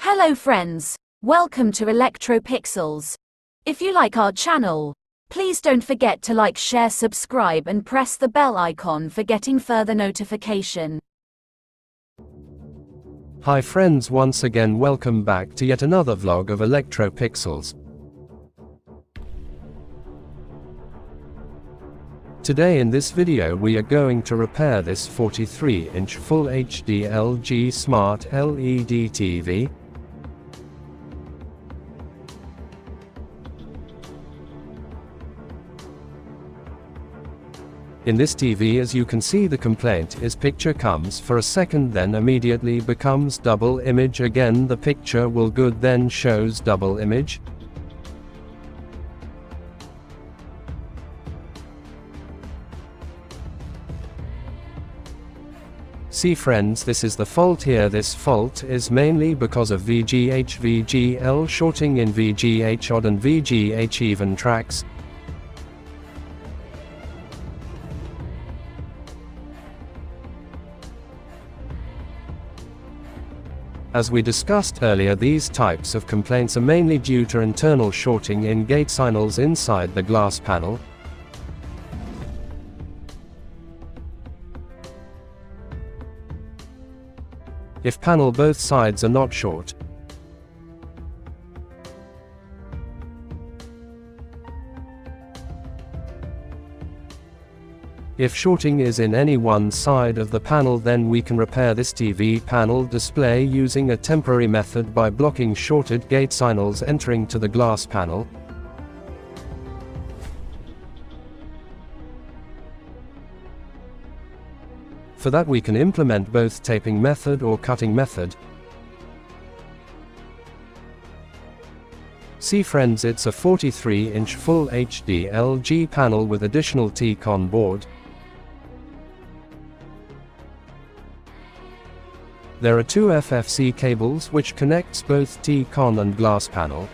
Hello friends, welcome to Ledtvrepair. If you like our channel, please don't forget to like, share, subscribe and press the bell icon for getting further notification. Hi friends, once again welcome back to yet another vlog of Ledtvrepair. Today in this video we are going to repair this 43-inch Full HD LG Smart LED TV. In this TV, as you can see, the complaint is picture comes for a second then immediately becomes double image again, the picture will good then shows double image. See friends, this is the fault here. This fault is mainly because of VGH-VGL shorting in VGH odd and VGH even tracks. As we discussed earlier, these types of complaints are mainly due to internal shorting in gatesignals inside the glass panel. If panel both sides are not short, if shorting is in any one side of the panel, then we can repair this TV panel display using a temporary method by blocking shorted gatesignals entering to the glass panel. For that we can implement both taping method or cutting method. See friends, it's a 43-inch Full HD LG panel with additional T-con board. There are two FFC cables which connects both T-con and glass panel.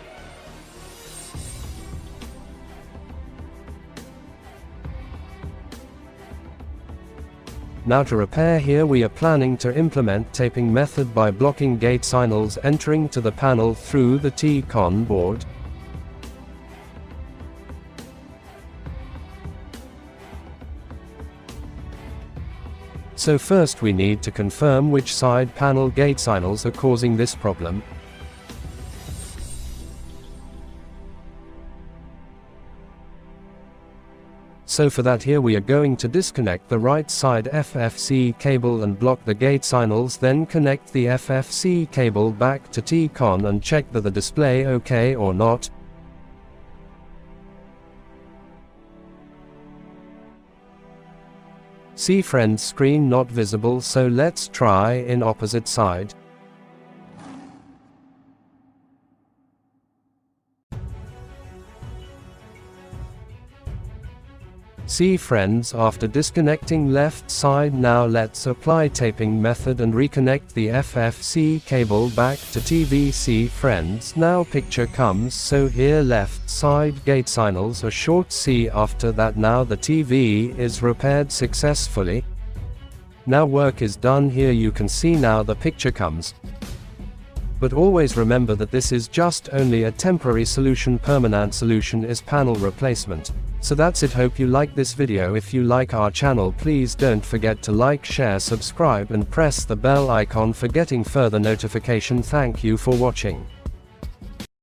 Now to repair here we are planning to implement taping method by blocking gatesignals entering to the panel through the T-con board. So first we need to confirm which side panel gatesignals are causing this problem. So for that here we are going to disconnect the right side FFC cable and block the gatesignals, then connect the FFC cable back to T-con and check that the display okay or not. See friends, screen not visible, so let's try in opposite side. See friends, after disconnecting left side, now let's apply taping method and reconnect the FFC cable back to TVC friends. Now picture comes, so here left side gatesignals are short. See after that now the TV is repaired successfully. Now work is done. Here you can see now the picture comes. But always remember that this is just only a temporary solution. Permanent solution is panel replacement. So that's it. Hope you like this video. If you like our channel, please don't forget to like, share, subscribe and press the bell icon for getting further notification. Thank you for watching.